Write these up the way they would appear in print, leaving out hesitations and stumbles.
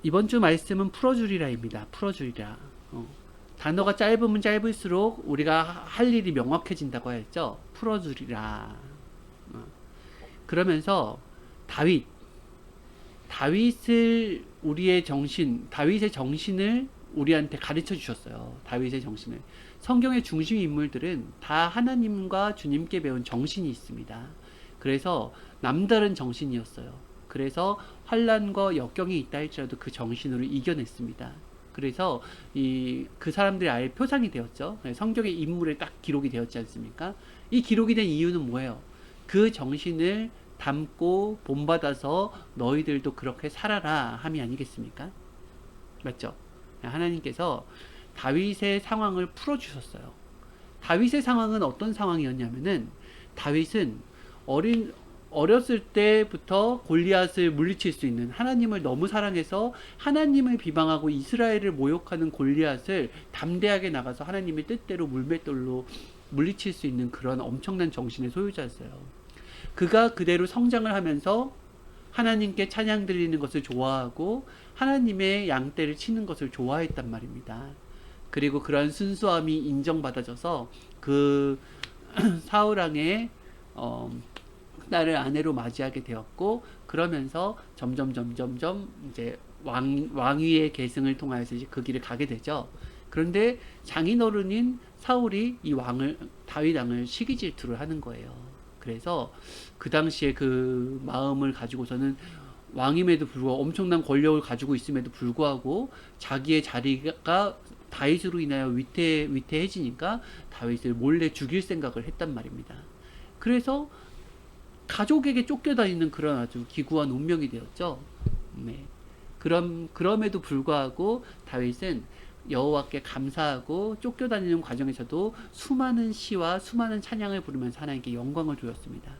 이번 주 말씀은 풀어주리라입니다. 풀어주리라. 단어가 짧으면 짧을수록 우리가 할 일이 명확해진다고 했죠. 풀어주리라. 그러면서 다윗, 다윗의 정신을 우리한테 가르쳐 주셨어요. 다윗의 정신을. 성경의 중심 인물들은 다 하나님과 주님께 배운 정신이 있습니다. 그래서 남다른 정신이었어요. 그래서 환난과 역경이 있다 할지라도 그 정신으로 이겨냈습니다. 그래서 그 사람들이 아예 표상이 되었죠. 성경의 인물에 딱 기록이 되었지 않습니까? 이 기록이 된 이유는 뭐예요? 그 정신을 담고 본받아서 너희들도 그렇게 살아라 함이 아니겠습니까? 맞죠? 하나님께서 다윗의 상황을 풀어주셨어요. 다윗의 상황은 어떤 상황이었냐면은 다윗은 어렸을 때부터 골리앗을 물리칠 수 있는, 하나님을 너무 사랑해서 하나님을 비방하고 이스라엘을 모욕하는 골리앗을 담대하게 나가서 하나님의 뜻대로 물맷돌로 물리칠 수 있는 그런 엄청난 정신의 소유자였어요. 그가 그대로 성장을 하면서 하나님께 찬양 드리는 것을 좋아하고 하나님의 양떼를 치는 것을 좋아했단 말입니다. 그리고 그런 순수함이 인정받아져서 그 사울왕의 딸을 아내로 맞이하게 되었고, 그러면서 점점 이제 왕위의 계승을 통하여서 이제 그 길을 가게 되죠. 그런데 장인어른인 사울이 이 다윗 왕을 시기 질투를 하는 거예요. 그래서 그 당시에 그 마음을 가지고서는 왕임에도 불구하고 엄청난 권력을 가지고 있음에도 불구하고 자기의 자리가 다윗으로 인하여 위태해지니까 다윗을 몰래 죽일 생각을 했단 말입니다. 그래서 가족에게 쫓겨다니는 그런 아주 기구한 운명이 되었죠. 네. 그럼에도 불구하고 다윗은 여호와께 감사하고 쫓겨다니는 과정에서도 수많은 시와 수많은 찬양을 부르면서 하나님께 영광을 돌렸습니다.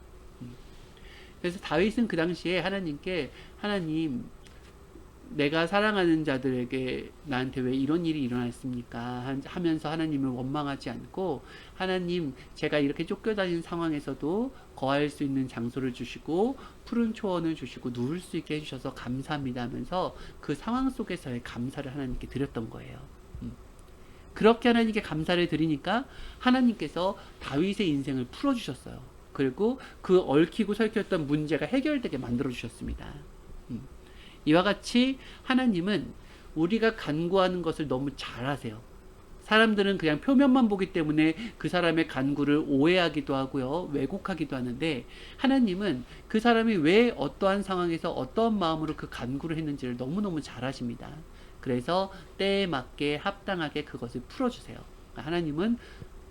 그래서 다윗은 그 당시에 하나님께, 하나님, 내가 사랑하는 자들에게 나한테 왜 이런 일이 일어났습니까? 하면서 하나님을 원망하지 않고, 하나님, 제가 이렇게 쫓겨다니는 상황에서도 거할 수 있는 장소를 주시고 푸른 초원을 주시고 누울 수 있게 해주셔서 감사합니다 하면서 그 상황 속에서의 감사를 하나님께 드렸던 거예요. 그렇게 하나님께 감사를 드리니까 하나님께서 다윗의 인생을 풀어주셨어요. 그리고 그 얽히고 설켰던 문제가 해결되게 만들어주셨습니다. 이와 같이 하나님은 우리가 간구하는 것을 너무 잘 아세요. 사람들은 그냥 표면만 보기 때문에 그 사람의 간구를 오해하기도 하고요, 왜곡하기도 하는데, 하나님은 그 사람이 왜 어떠한 상황에서 어떠한 마음으로 그 간구를 했는지를 너무너무 잘 아십니다. 그래서 때에 맞게 합당하게 그것을 풀어주세요. 하나님은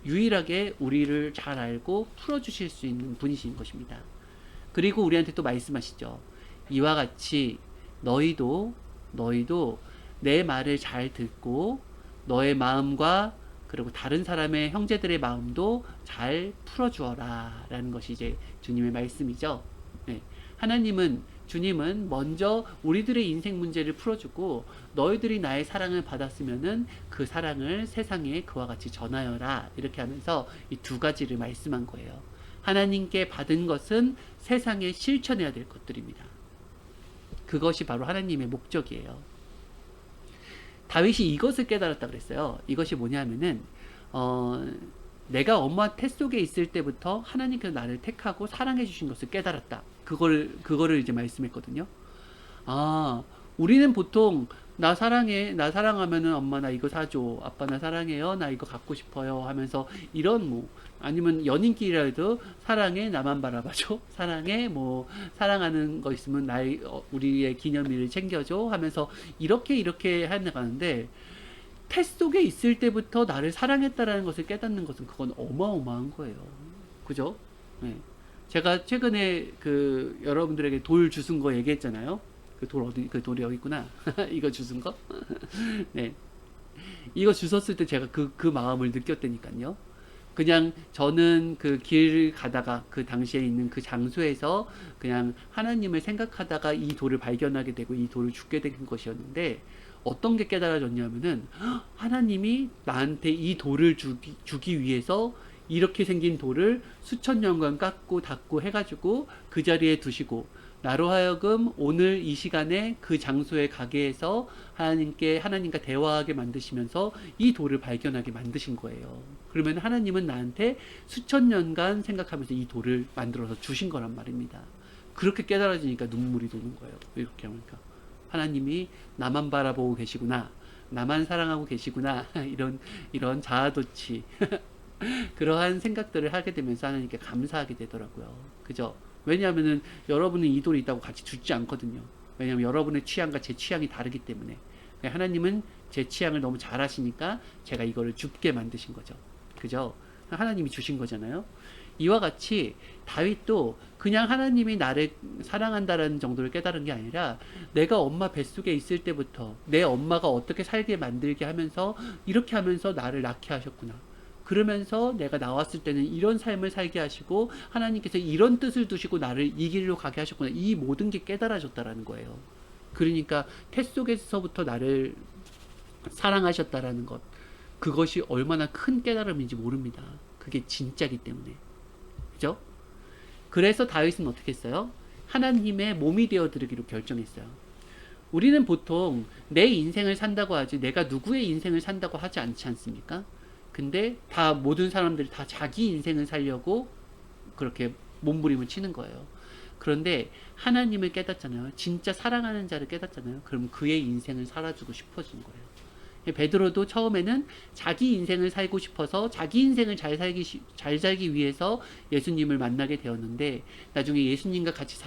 유일하게 우리를 잘 알고 풀어주실 수 있는 분이신 것입니다. 그리고 우리한테 또 말씀하시죠. 이와 같이 너희도 내 말을 잘 듣고 너의 마음과 그리고 다른 사람의 형제들의 마음도 잘 풀어주어라 라는 것이 이제 주님의 말씀이죠. 네. 주님은 먼저 우리들의 인생 문제를 풀어주고, 너희들이 나의 사랑을 받았으면은 그 사랑을 세상에 그와 같이 전하여라, 이렇게 하면서 이 두 가지를 말씀한 거예요. 하나님께 받은 것은 세상에 실천해야 될 것들입니다. 그것이 바로 하나님의 목적이에요. 다윗이 이것을 깨달았다 그랬어요. 이것이 뭐냐면은 내가 엄마 태 속에 있을 때부터 하나님께서 나를 택하고 사랑해 주신 것을 깨달았다. 그거를 이제 말씀했거든요. 아, 우리는 보통 나 사랑하면은 엄마 나 이거 사줘, 아빠 나 사랑해요, 나 이거 갖고 싶어요 하면서 이런 아니면 연인끼리라도 사랑해, 나만 바라봐줘, 사랑해, 사랑하는 거 있으면 우리의 기념일을 챙겨줘 하면서 이렇게 해나가는데, 태 속에 있을 때부터 나를 사랑했다라는 것을 깨닫는 것은 그건 어마어마한 거예요. 그죠? 네. 제가 최근에 여러분들에게 돌 주순 거 얘기했잖아요. 그 돌이 여기 있구나. 이거 주순 거? 네. 이거 주웠을 때 제가 그 마음을 느꼈다니까요. 그냥 저는 그 길 가다가 그 당시에 있는 그 장소에서 그냥 하나님을 생각하다가 이 돌을 발견하게 되고 이 돌을 줍게 된 것이었는데, 어떤 게 깨달아졌냐면은 하나님이 나한테 이 돌을 주기 위해서 이렇게 생긴 돌을 수천 년간 깎고 닦고 해가지고 그 자리에 두시고, 나로 하여금 오늘 이 시간에 그 장소에 가게 해서 하나님과 대화하게 만드시면서 이 돌을 발견하게 만드신 거예요. 그러면 하나님은 나한테 수천 년간 생각하면서 이 돌을 만들어서 주신 거란 말입니다. 그렇게 깨달아지니까 눈물이 도는 거예요. 이렇게 하니까 하나님이 나만 바라보고 계시구나, 나만 사랑하고 계시구나, 이런 자아도취 그러한 생각들을 하게 되면서 하나님께 감사하게 되더라고요. 그죠? 왜냐하면은 여러분은 이 돌이 있다고 같이 죽지 않거든요. 왜냐하면 여러분의 취향과 제 취향이 다르기 때문에. 하나님은 제 취향을 너무 잘 아시니까 제가 이거를 죽게 만드신 거죠. 그죠? 하나님이 주신 거잖아요. 이와 같이 다윗도 그냥 하나님이 나를 사랑한다라는 정도를 깨달은 게 아니라 내가 엄마 뱃속에 있을 때부터 내 엄마가 어떻게 살게 만들게 하면서 이렇게 하면서 나를 낳게 하셨구나. 그러면서 내가 나왔을 때는 이런 삶을 살게 하시고 하나님께서 이런 뜻을 두시고 나를 이 길로 가게 하셨구나. 이 모든 게 깨달아졌다라는 거예요. 그러니까 태 속에서부터 나를 사랑하셨다라는 것, 그것이 얼마나 큰 깨달음인지 모릅니다. 그게 진짜기 때문에. 그죠? 그래서 다윗은 어떻게 했어요? 하나님의 몸이 되어드리기로 결정했어요. 우리는 보통 내 인생을 산다고 하지 내가 누구의 인생을 산다고 하지 않지 않습니까? 근데 다 모든 사람들이 다 자기 인생을 살려고 그렇게 몸부림을 치는 거예요. 그런데 하나님을 깨닫잖아요. 진짜 사랑하는 자를 깨닫잖아요. 그럼 그의 인생을 살아주고 싶어진 거예요. 베드로도 처음에는 자기 인생을 살고 싶어서 자기 인생을 잘 살기 위해서 예수님을 만나게 되었는데 나중에 예수님과 같이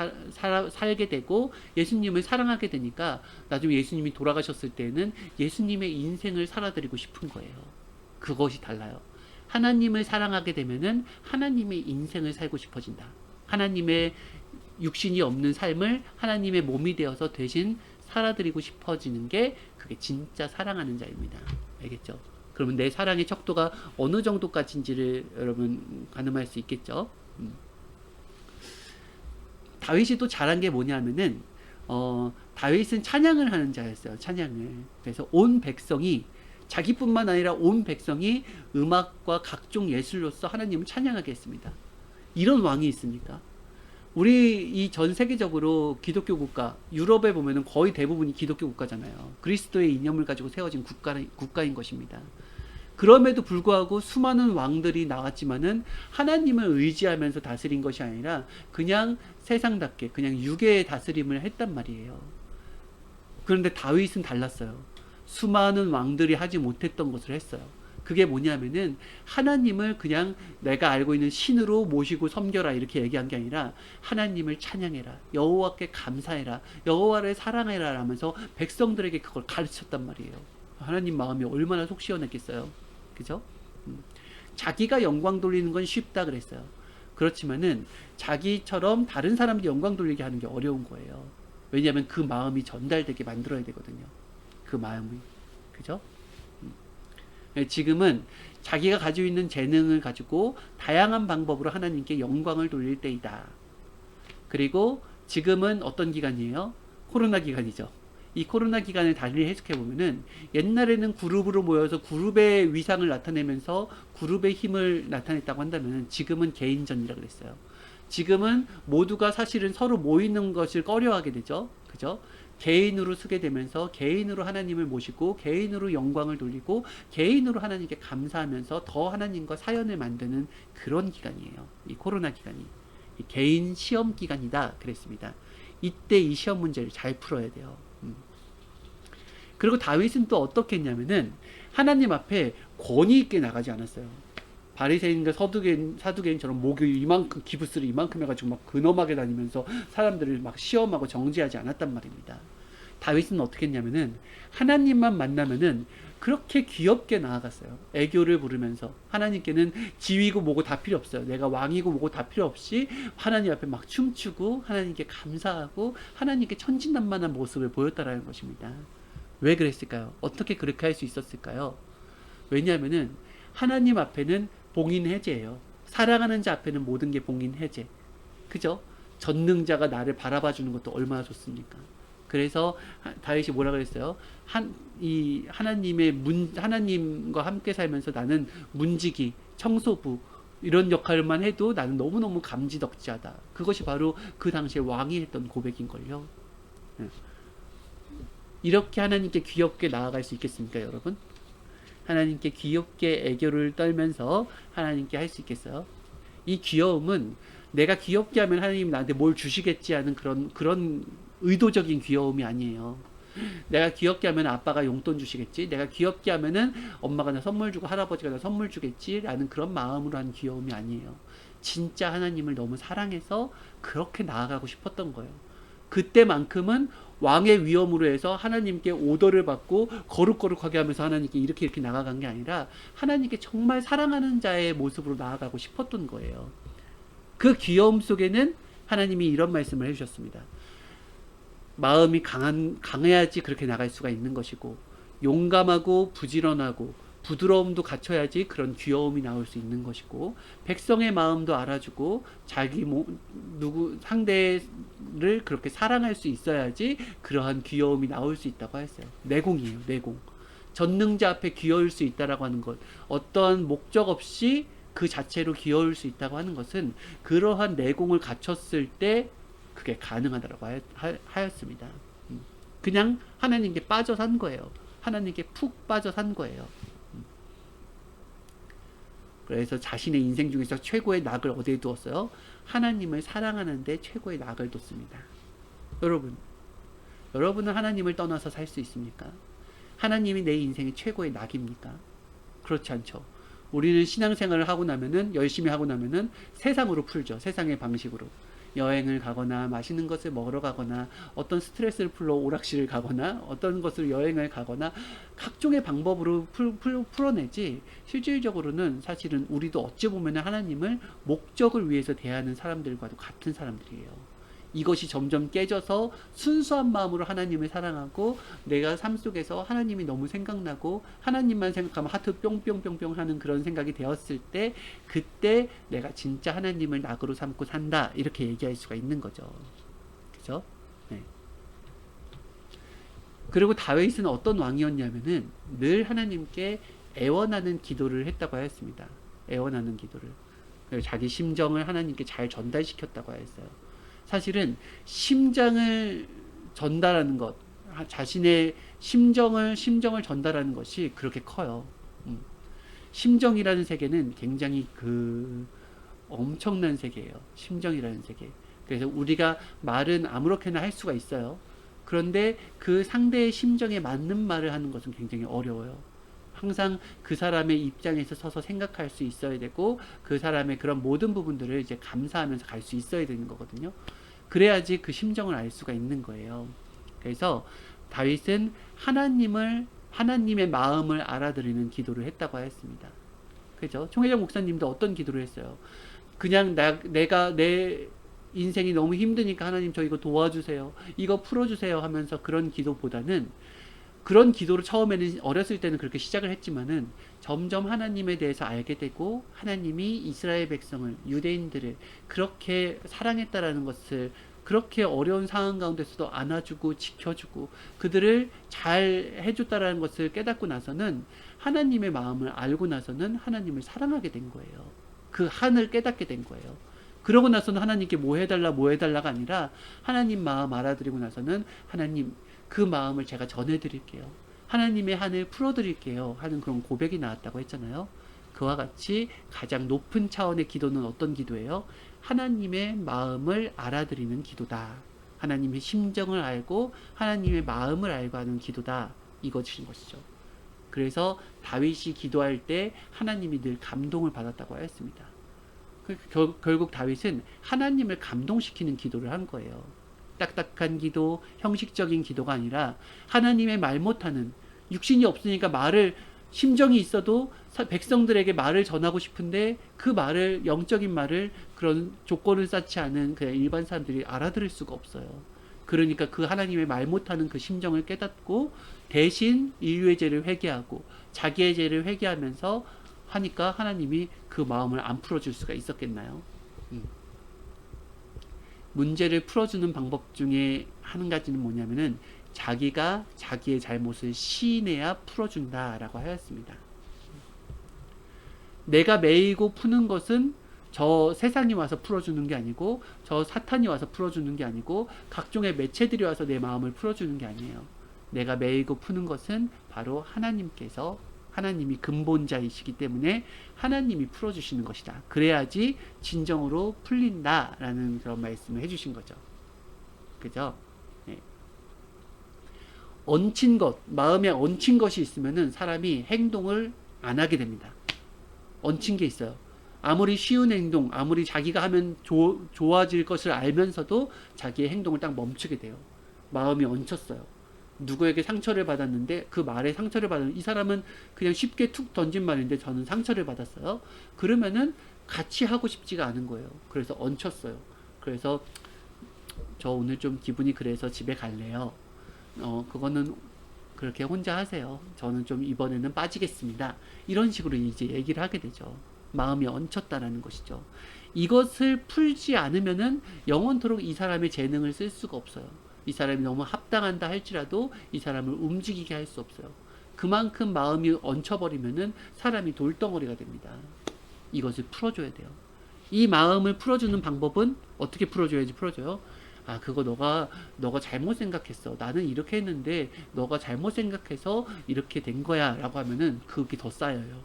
살게 되고 예수님을 사랑하게 되니까 나중에 예수님이 돌아가셨을 때는 예수님의 인생을 살아드리고 싶은 거예요. 그것이 달라요. 하나님을 사랑하게 되면은 하나님의 인생을 살고 싶어진다. 하나님의 육신이 없는 삶을 하나님의 몸이 되어서 대신 살아드리고 싶어지는 게 그게 진짜 사랑하는 자입니다. 알겠죠? 그러면 내 사랑의 척도가 어느 정도까지인지를 여러분 가늠할 수 있겠죠? 다윗이 또 잘한 게 뭐냐면은 다윗은 찬양을 하는 자였어요. 찬양을. 그래서 온 백성이 자기뿐만 아니라 온 백성이 음악과 각종 예술로서 하나님을 찬양하게 했습니다. 이런 왕이 있습니까? 우리 이 전 세계적으로 기독교 국가, 유럽에 보면은 거의 대부분이 기독교 국가잖아요. 그리스도의 이념을 가지고 세워진 국가인 것입니다. 그럼에도 불구하고 수많은 왕들이 나왔지만은 하나님을 의지하면서 다스린 것이 아니라 그냥 세상답게 그냥 육의 다스림을 했단 말이에요. 그런데 다윗은 달랐어요. 수많은 왕들이 하지 못했던 것을 했어요. 그게 뭐냐면은 하나님을 그냥 내가 알고 있는 신으로 모시고 섬겨라 이렇게 얘기한 게 아니라 하나님을 찬양해라, 여호와께 감사해라, 여호와를 사랑해라 하면서 백성들에게 그걸 가르쳤단 말이에요. 하나님 마음이 얼마나 속 시원했겠어요. 그죠? 자기가 영광 돌리는 건 쉽다 그랬어요. 그렇지만은 자기처럼 다른 사람들이 영광 돌리게 하는 게 어려운 거예요. 왜냐하면 그 마음이 전달되게 만들어야 되거든요. 그 마음이. 그죠? 지금은 자기가 가지고 있는 재능을 가지고 다양한 방법으로 하나님께 영광을 돌릴 때이다. 그리고 지금은 어떤 기간이에요? 코로나 기간이죠. 이 코로나 기간을 달리 해석해 보면은 옛날에는 그룹으로 모여서 그룹의 위상을 나타내면서 그룹의 힘을 나타냈다고 한다면 지금은 개인전이라 그랬어요. 지금은 모두가 사실은 서로 모이는 것을 꺼려하게 되죠. 그죠? 개인으로 쓰게 되면서 개인으로 하나님을 모시고 개인으로 영광을 돌리고 개인으로 하나님께 감사하면서 더 하나님과 사연을 만드는 그런 기간이에요. 이 코로나 기간이. 이 개인 시험 기간이다 그랬습니다. 이때 이 시험 문제를 잘 풀어야 돼요. 그리고 다윗은 또 어떻게 했냐면은 하나님 앞에 권위 있게 나가지 않았어요. 바리새인과 사두개인처럼 목이 이만큼 기부스를 이만큼 해가지고 막 근엄하게 다니면서 사람들을 막 시험하고 정죄하지 않았단 말입니다. 다윗은 어떻게 했냐면은 하나님만 만나면은 그렇게 귀엽게 나아갔어요. 애교를 부르면서 하나님께는 지위고 뭐고 다 필요 없어요. 내가 왕이고 뭐고 다 필요 없이 하나님 앞에 막 춤추고 하나님께 감사하고 하나님께 천진난만한 모습을 보였다라는 것입니다. 왜 그랬을까요? 어떻게 그렇게 할 수 있었을까요? 왜냐하면은 하나님 앞에는 봉인 해제예요. 사랑하는 자 앞에는 모든 게 봉인 해제. 그죠? 전능자가 나를 바라봐 주는 것도 얼마나 좋습니까? 그래서 다윗이 뭐라 그랬어요? 하나님과 함께 살면서 나는 문지기, 청소부, 이런 역할만 해도 나는 너무너무 감지덕지하다. 그것이 바로 그 당시에 왕이 했던 고백인걸요. 예. 이렇게 하나님께 귀엽게 나아갈 수 있겠습니까, 여러분? 하나님께 귀엽게 애교를 떨면서 하나님께 할 수 있겠어요? 이 귀여움은 내가 귀엽게 하면 하나님 나한테 뭘 주시겠지 하는 그런 의도적인 귀여움이 아니에요. 내가 귀엽게 하면 아빠가 용돈 주시겠지, 내가 귀엽게 하면은 엄마가 나 선물 주고 할아버지가 나 선물 주겠지라는 그런 마음으로 한 귀여움이 아니에요. 진짜 하나님을 너무 사랑해서 그렇게 나아가고 싶었던 거예요. 그때만큼은 왕의 위엄으로 해서 하나님께 오더를 받고 거룩거룩하게 하면서 하나님께 이렇게 나아간 게 아니라 하나님께 정말 사랑하는 자의 모습으로 나아가고 싶었던 거예요. 그 귀여움 속에는 하나님이 이런 말씀을 해주셨습니다. 마음이 강해야지 그렇게 나갈 수가 있는 것이고, 용감하고 부지런하고 부드러움도 갖춰야지 그런 귀여움이 나올 수 있는 것이고, 백성의 마음도 알아주고 자기 상대를 그렇게 사랑할 수 있어야지 그러한 귀여움이 나올 수 있다고 했어요. 내공이에요, 내공. 전능자 앞에 귀여울 수 있다라고 하는 것, 어떠한 목적 없이 그 자체로 귀여울 수 있다고 하는 것은 그러한 내공을 갖췄을 때 그게 가능하다고 하였습니다. 그냥 하나님께 빠져 산 거예요. 하나님께 푹 빠져 산 거예요. 그래서 자신의 인생 중에서 최고의 낙을 어디에 두었어요? 하나님을 사랑하는데 최고의 낙을 뒀습니다. 여러분은 하나님을 떠나서 살 수 있습니까? 하나님이 내 인생의 최고의 낙입니까? 그렇지 않죠. 우리는 신앙생활을 하고 나면은, 열심히 하고 나면은 세상으로 풀죠. 세상의 방식으로. 여행을 가거나 맛있는 것을 먹으러 가거나 어떤 스트레스를 풀러 오락실을 가거나 어떤 것을 여행을 가거나 각종의 방법으로 풀어내지, 실질적으로는 사실은 우리도 어찌 보면 하나님을 목적을 위해서 대하는 사람들과도 같은 사람들이에요. 이것이 점점 깨져서 순수한 마음으로 하나님을 사랑하고 내가 삶 속에서 하나님이 너무 생각나고 하나님만 생각하면 하트 뿅뿅뿅뿅 하는 그런 생각이 되었을 때, 그때 내가 진짜 하나님을 낙으로 삼고 산다, 이렇게 얘기할 수가 있는 거죠. 그죠? 네. 그리고 다윗은 어떤 왕이었냐면은 늘 하나님께 애원하는 기도를 했다고 하였습니다. 애원하는 기도를. 자기 심정을 하나님께 잘 전달시켰다고 하였어요. 사실은 심장을 전달하는 것, 자신의 심정을 전달하는 것이 그렇게 커요. 심정이라는 세계는 굉장히 엄청난 세계예요. 심정이라는 세계. 그래서 우리가 말은 아무렇게나 할 수가 있어요. 그런데 그 상대의 심정에 맞는 말을 하는 것은 굉장히 어려워요. 항상 그 사람의 입장에서 서서 생각할 수 있어야 되고, 그 사람의 그런 모든 부분들을 이제 감사하면서 갈 수 있어야 되는 거거든요. 그래야지 그 심정을 알 수가 있는 거예요. 그래서 다윗은 하나님의 마음을 알아들이는 기도를 했다고 하였습니다. 그죠? 총회장 목사님도 어떤 기도를 했어요? 그냥 내가 내 인생이 너무 힘드니까 하나님 저 이거 도와주세요, 이거 풀어주세요 하면서 그런 기도보다는, 그런 기도를 처음에는 어렸을 때는 그렇게 시작을 했지만은 점점 하나님에 대해서 알게 되고, 하나님이 이스라엘 백성을, 유대인들을 그렇게 사랑했다라는 것을, 그렇게 어려운 상황 가운데서도 안아주고 지켜주고 그들을 잘 해줬다라는 것을 깨닫고 나서는, 하나님의 마음을 알고 나서는 하나님을 사랑하게 된 거예요. 그 한을 깨닫게 된 거예요. 그러고 나서는 하나님께 뭐 해달라가 아니라, 하나님 마음 알아들이고 나서는 하나님, 그 마음을 제가 전해드릴게요, 하나님의 한을 풀어드릴게요 하는 그런 고백이 나왔다고 했잖아요. 그와 같이 가장 높은 차원의 기도는 어떤 기도예요? 하나님의 마음을 알아들이는 기도다. 하나님의 심정을 알고 하나님의 마음을 알고 하는 기도다. 이것인 것이죠. 그래서 다윗이 기도할 때 하나님이 늘 감동을 받았다고 하였습니다. 결국 다윗은 하나님을 감동시키는 기도를 한 거예요. 딱딱한 기도, 형식적인 기도가 아니라 하나님의 말 못하는, 육신이 없으니까 심정이 있어도 백성들에게 말을 전하고 싶은데 그 말을, 영적인 말을 그런 조건을 쌓지 않은 그냥 일반 사람들이 알아들을 수가 없어요. 그러니까 그 하나님의 말 못하는 그 심정을 깨닫고 대신 인류의 죄를 회개하고 자기의 죄를 회개하면서 하니까 하나님이 그 마음을 안 풀어줄 수가 있었겠나요? 문제를 풀어주는 방법 중에 한 가지는 뭐냐면은 자기가 자기의 잘못을 시인해야 풀어준다라고 하였습니다. 내가 매이고 푸는 것은 저 세상이 와서 풀어주는 게 아니고 저 사탄이 와서 풀어주는 게 아니고 각종의 매체들이 와서 내 마음을 풀어주는 게 아니에요. 내가 매이고 푸는 것은 바로 하나님께서, 하나님이 근본자이시기 때문에 하나님이 풀어주시는 것이다. 그래야지 진정으로 풀린다라는 그런 말씀을 해주신 거죠. 그죠? 네. 얹힌 것, 마음에 얹힌 것이 있으면은 사람이 행동을 안 하게 됩니다. 얹힌 게 있어요. 아무리 쉬운 행동, 아무리 자기가 하면 좋아질 것을 알면서도 자기의 행동을 딱 멈추게 돼요. 마음이 얹혔어요. 누구에게 상처를 받았는데 그 말에 상처를 받은 이 사람은 그냥 쉽게 툭 던진 말인데 저는 상처를 받았어요. 그러면은 같이 하고 싶지가 않은 거예요. 그래서 얹혔어요. 그래서 저 오늘 좀 기분이 그래서 집에 갈래요. 그거는 그렇게 혼자 하세요. 저는 좀 이번에는 빠지겠습니다. 이런 식으로 이제 얘기를 하게 되죠. 마음이 얹혔다라는 것이죠. 이것을 풀지 않으면은 영원토록 이 사람의 재능을 쓸 수가 없어요. 이 사람이 너무 합당한다 할지라도 이 사람을 움직이게 할 수 없어요. 그만큼 마음이 얹혀버리면은 사람이 돌덩어리가 됩니다. 이것을 풀어줘야 돼요. 이 마음을 풀어주는 방법은 어떻게 풀어줘야지 풀어줘요? 아, 그거 너가 잘못 생각했어. 나는 이렇게 했는데 너가 잘못 생각해서 이렇게 된 거야. 라고 하면은 그게 더 쌓여요.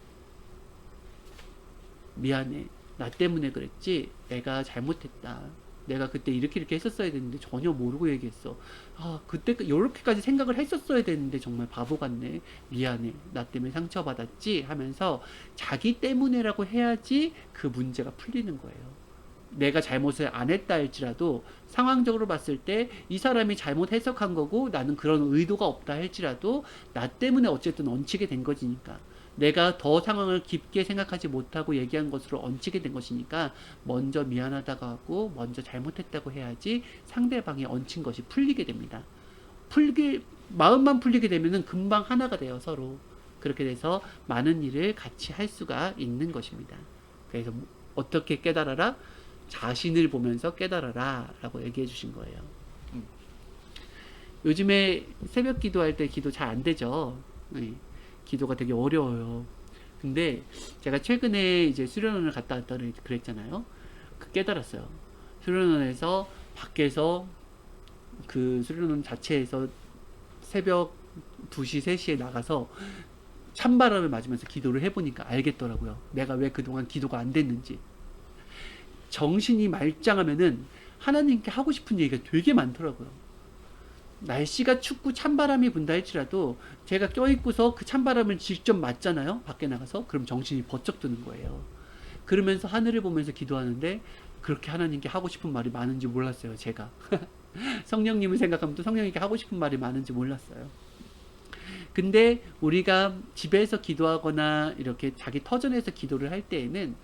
미안해. 나 때문에 그랬지. 내가 잘못했다. 내가 그때 이렇게 했었어야 되는데 전혀 모르고 얘기했어. 아, 그때 이렇게까지 생각을 했었어야 되는데 정말 바보 같네. 미안해. 나 때문에 상처받았지. 하면서 자기 때문에라고 해야지 그 문제가 풀리는 거예요. 내가 잘못을 안 했다 할지라도 상황적으로 봤을 때 이 사람이 잘못 해석한 거고 나는 그런 의도가 없다 할지라도 나 때문에 어쨌든 얹히게 된 것이니까, 내가 더 상황을 깊게 생각하지 못하고 얘기한 것으로 얹히게 된 것이니까 먼저 미안하다고 하고 먼저 잘못했다고 해야지 상대방이 얹힌 것이 풀리게 됩니다. 마음만 풀리게 되면은 금방 하나가 돼요, 서로. 그렇게 돼서 많은 일을 같이 할 수가 있는 것입니다. 그래서 어떻게 깨달아라? 자신을 보면서 깨달아라 라고 얘기해 주신 거예요. 요즘에 새벽 기도할 때 기도 잘 안 되죠. 네. 기도가 되게 어려워요. 근데 제가 최근에 이제 수련원을 갔다 왔다 그랬잖아요. 깨달았어요. 수련원에서 밖에서 그 수련원 자체에서 새벽 2시, 3시에 나가서 찬바람을 맞으면서 기도를 해보니까 알겠더라고요. 내가 왜 그동안 기도가 안 됐는지. 정신이 말짱하면은 하나님께 하고 싶은 얘기가 되게 많더라고요. 날씨가 춥고 찬바람이 분다 할지라도 제가 껴있고서 그 찬바람을 직접 맞잖아요. 밖에 나가서. 그럼 정신이 번쩍 드는 거예요. 그러면서 하늘을 보면서 기도하는데 그렇게 하나님께 하고 싶은 말이 많은지 몰랐어요. 제가. 성령님을 생각하면 또 성령님께 하고 싶은 말이 많은지 몰랐어요. 근데 우리가 집에서 기도하거나 이렇게 자기 터전에서 기도를 할 때에는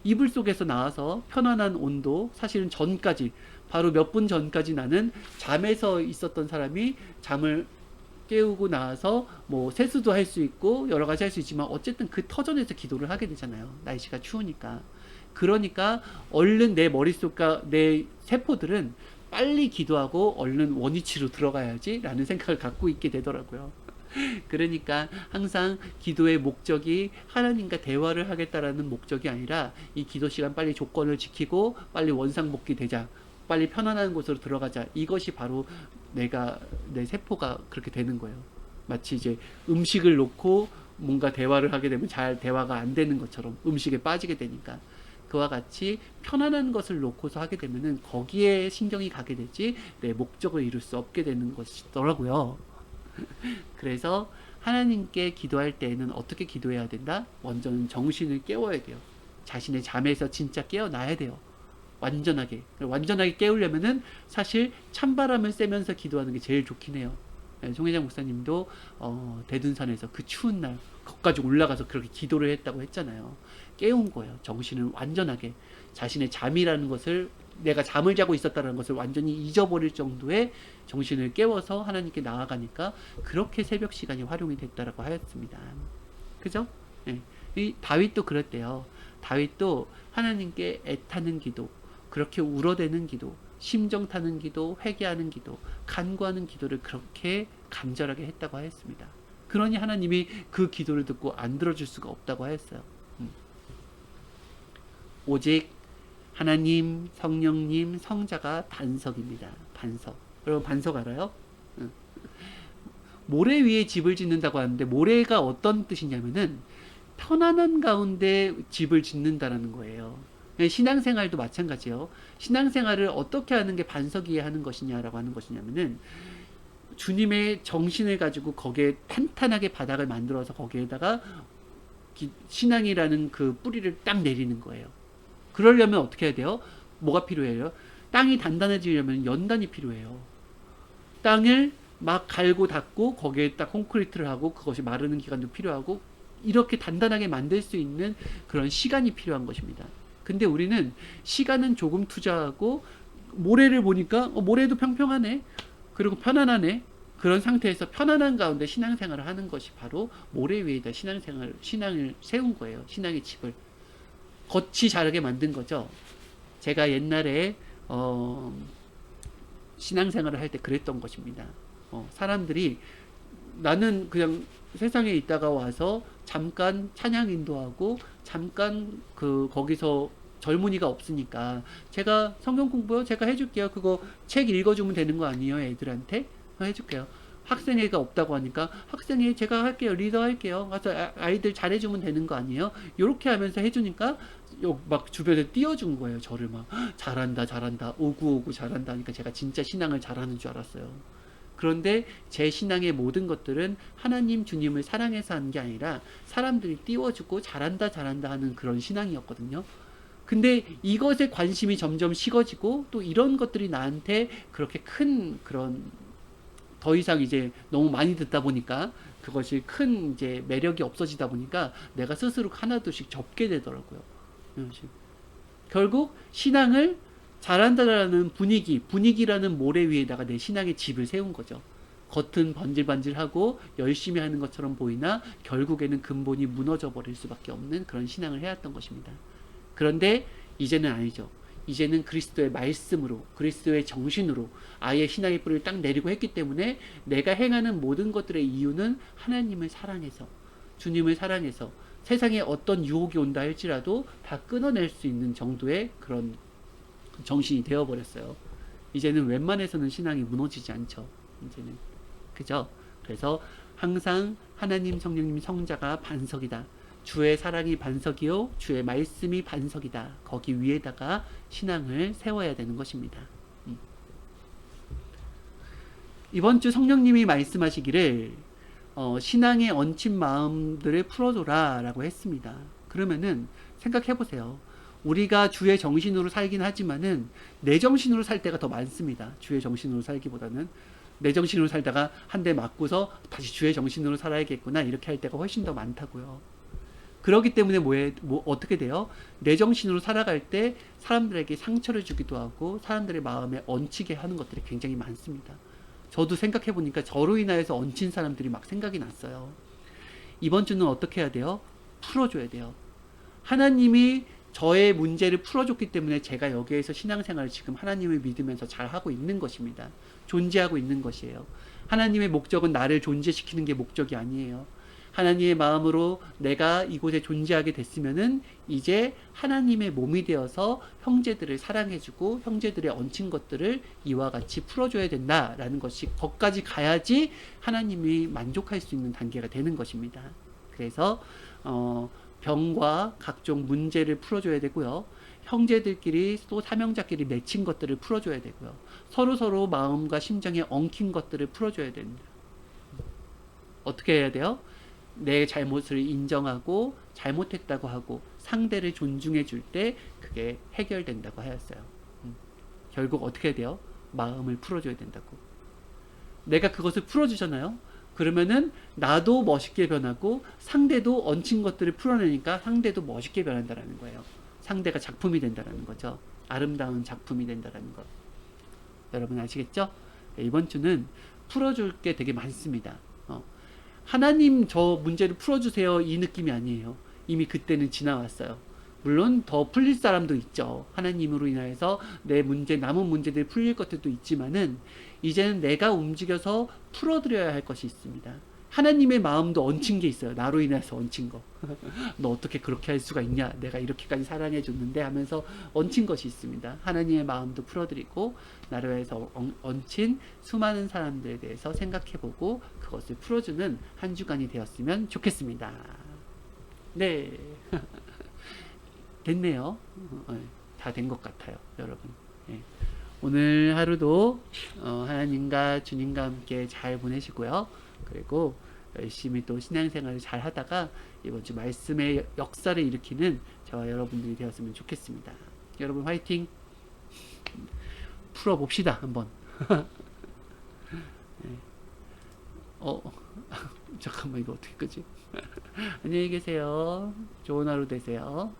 이불 속에서 나와서 편안한 온도, 사실은 전까지, 바로 몇 분 전까지 나는 잠에서 있었던 사람이 잠을 깨우고 나와서 뭐 세수도 할 수 있고 여러 가지 할 수 있지만 어쨌든 그 터전에서 기도를 하게 되잖아요. 날씨가 추우니까. 그러니까 얼른 내 머릿속과 내 세포들은 빨리 기도하고 얼른 원위치로 들어가야지 라는 생각을 갖고 있게 되더라고요. 그러니까 항상 기도의 목적이 하나님과 대화를 하겠다라는 목적이 아니라 이 기도 시간 빨리 조건을 지키고 빨리 원상복귀 되자, 빨리 편안한 곳으로 들어가자, 이것이 바로 내 세포가 그렇게 되는 거예요. 마치 이제 음식을 놓고 뭔가 대화를 하게 되면 잘 대화가 안 되는 것처럼 음식에 빠지게 되니까, 그와 같이 편안한 것을 놓고서 하게 되면은 거기에 신경이 가게 되지 내 목적을 이룰 수 없게 되는 것이더라고요. 그래서 하나님께 기도할 때에는 어떻게 기도해야 된다? 먼저는 정신을 깨워야 돼요. 자신의 잠에서 진짜 깨어나야 돼요. 완전하게 깨우려면은 사실 찬바람을 쐬면서 기도하는 게 제일 좋긴 해요. 송혜장 목사님도 대둔산에서 그 추운 날 거기까지 올라가서 그렇게 기도를 했다고 했잖아요. 깨운 거예요. 정신을 완전하게, 자신의 잠이라는 것을, 내가 잠을 자고 있었다는 것을 완전히 잊어버릴 정도의 정신을 깨워서 하나님께 나아가니까 그렇게 새벽 시간이 활용이 됐다라고 하였습니다. 그죠? 네. 이 다윗도 그랬대요. 다윗도 하나님께 애타는 기도, 그렇게 울어대는 기도, 심정 타는 기도, 회개하는 기도, 간구하는 기도를 그렇게 간절하게 했다고 하였습니다. 그러니 하나님이 그 기도를 듣고 안 들어줄 수가 없다고 하였어요. 오직 하나님, 성령님, 성자가 반석입니다. 반석. 여러분 반석 알아요? 응. 모래 위에 집을 짓는다고 하는데 모래가 어떤 뜻이냐면은 편안한 가운데 집을 짓는다라는 거예요. 신앙생활도 마찬가지예요. 신앙생활을 어떻게 하는 게 반석 위에 하는 것이냐라고 하는 것이냐면은 주님의 정신을 가지고 거기에 탄탄하게 바닥을 만들어서 거기에다가 신앙이라는 그 뿌리를 딱 내리는 거예요. 그러려면 어떻게 해야 돼요? 뭐가 필요해요? 땅이 단단해지려면 연단이 필요해요. 땅을 막 갈고 닦고 거기에 딱 콘크리트를 하고 그것이 마르는 기간도 필요하고 이렇게 단단하게 만들 수 있는 그런 시간이 필요한 것입니다. 근데 우리는 시간은 조금 투자하고 모래를 보니까 모래도 평평하네. 그리고 편안하네. 그런 상태에서 편안한 가운데 신앙생활을 하는 것이 바로 모래 위에다 신앙을 세운 거예요. 신앙의 집을. 겉이 자르게 만든 거죠. 제가 옛날에 신앙생활을 할 때 그랬던 것입니다. 사람들이 나는 그냥 세상에 있다가 와서 잠깐 찬양 인도하고 잠깐 거기서 젊은이가 없으니까 제가 성경 공부요 제가 해줄게요. 그거 책 읽어주면 되는 거 아니에요? 애들한테 해줄게요. 학생회가 없다고 하니까 학생회 제가 할게요. 리더 할게요. 가서 아이들 잘해주면 되는 거 아니에요? 이렇게 하면서 해주니까 막 주변에 띄워준 거예요. 저를 막 잘한다 잘한다 오구오구 잘한다 하니까 제가 진짜 신앙을 잘하는 줄 알았어요. 그런데 제 신앙의 모든 것들은 하나님 주님을 사랑해서 하는 게 아니라 사람들이 띄워주고 잘한다 잘한다 하는 그런 신앙이었거든요. 근데 이것에 관심이 점점 식어지고 또 이런 것들이 나한테 그렇게 큰 그런 더 이상 이제 너무 많이 듣다 보니까 그것이 큰 이제 매력이 없어지다 보니까 내가 스스로 하나둘씩 접게 되더라고요. 결국 신앙을 잘한다라는 분위기라는 모래 위에다가 내 신앙의 집을 세운 거죠. 겉은 번질번질하고 열심히 하는 것처럼 보이나 결국에는 근본이 무너져 버릴 수밖에 없는 그런 신앙을 해왔던 것입니다. 그런데 이제는 아니죠. 이제는 그리스도의 말씀으로 그리스도의 정신으로 아예 신앙의 뿌리를 딱 내리고 했기 때문에 내가 행하는 모든 것들의 이유는 하나님을 사랑해서 주님을 사랑해서 세상에 어떤 유혹이 온다 할지라도 다 끊어낼 수 있는 정도의 그런 정신이 되어버렸어요. 이제는 웬만해서는 신앙이 무너지지 않죠. 이제는 그죠? 그래서 항상 하나님 성령님 성자가 반석이다. 주의 사랑이 반석이요 주의 말씀이 반석이다. 거기 위에다가 신앙을 세워야 되는 것입니다. 이번 주 성령님이 말씀하시기를 신앙에 얹힌 마음들을 풀어줘라 라고 했습니다. 그러면은 생각해 보세요. 우리가 주의 정신으로 살긴 하지만은 내 정신으로 살 때가 더 많습니다. 주의 정신으로 살기보다는 내 정신으로 살다가 한 대 맞고서 다시 주의 정신으로 살아야겠구나 이렇게 할 때가 훨씬 더 많다고요. 그렇기 때문에 어떻게 돼요? 내 정신으로 살아갈 때 사람들에게 상처를 주기도 하고 사람들의 마음에 얹히게 하는 것들이 굉장히 많습니다. 저도 생각해 보니까 저로 인하여서 얹힌 사람들이 막 생각이 났어요. 이번 주는 어떻게 해야 돼요? 풀어줘야 돼요. 하나님이 저의 문제를 풀어줬기 때문에 제가 여기에서 신앙생활을 지금 하나님을 믿으면서 잘하고 있는 것입니다. 존재하고 있는 것이에요. 하나님의 목적은 나를 존재시키는 게 목적이 아니에요. 하나님의 마음으로 내가 이곳에 존재하게 됐으면은 이제 하나님의 몸이 되어서 형제들을 사랑해주고 형제들의 얹힌 것들을 이와 같이 풀어줘야 된다라는 것이 거기까지 가야지 하나님이 만족할 수 있는 단계가 되는 것입니다. 그래서 병과 각종 문제를 풀어줘야 되고요. 형제들끼리 또 사명자끼리 맺힌 것들을 풀어줘야 되고요. 서로 마음과 심정에 엉킨 것들을 풀어줘야 됩니다. 어떻게 해야 돼요? 내 잘못을 인정하고 잘못했다고 하고 상대를 존중해 줄 때 그게 해결된다고 하였어요. 결국 어떻게 돼요? 마음을 풀어줘야 된다고. 내가 그것을 풀어주잖아요. 그러면은 나도 멋있게 변하고 상대도 얹힌 것들을 풀어내니까 상대도 멋있게 변한다라는 거예요. 상대가 작품이 된다라는 거죠. 아름다운 작품이 된다라는 것. 여러분 아시겠죠? 이번 주는 풀어줄 게 되게 많습니다. 하나님 저 문제를 풀어주세요 이 느낌이 아니에요. 이미 그때는 지나왔어요. 물론 더 풀릴 사람도 있죠. 하나님으로 인하여서 내 문제 남은 문제들 풀릴 것들도 있지만은 이제는 내가 움직여서 풀어드려야 할 것이 있습니다. 하나님의 마음도 얹힌 게 있어요. 나로 인해서 얹힌 거. 너 어떻게 그렇게 할 수가 있냐? 내가 이렇게까지 사랑해 줬는데 하면서 얹힌 것이 있습니다. 하나님의 마음도 풀어드리고 나로 해서 얹힌 수많은 사람들에 대해서 생각해보고 그것을 풀어주는 한 주간이 되었으면 좋겠습니다. 네. 됐네요. 다 된 것 같아요, 여러분. 예. 오늘 하루도 하나님과 주님과 함께 잘 보내시고요. 그리고 열심히 또 신앙생활을 잘 하다가 이번 주 말씀의 역사를 일으키는 저와 여러분들이 되었으면 좋겠습니다. 여러분 화이팅! 풀어봅시다 한번. 잠깐만 이거 어떻게 끄지? 안녕히 계세요. 좋은 하루 되세요.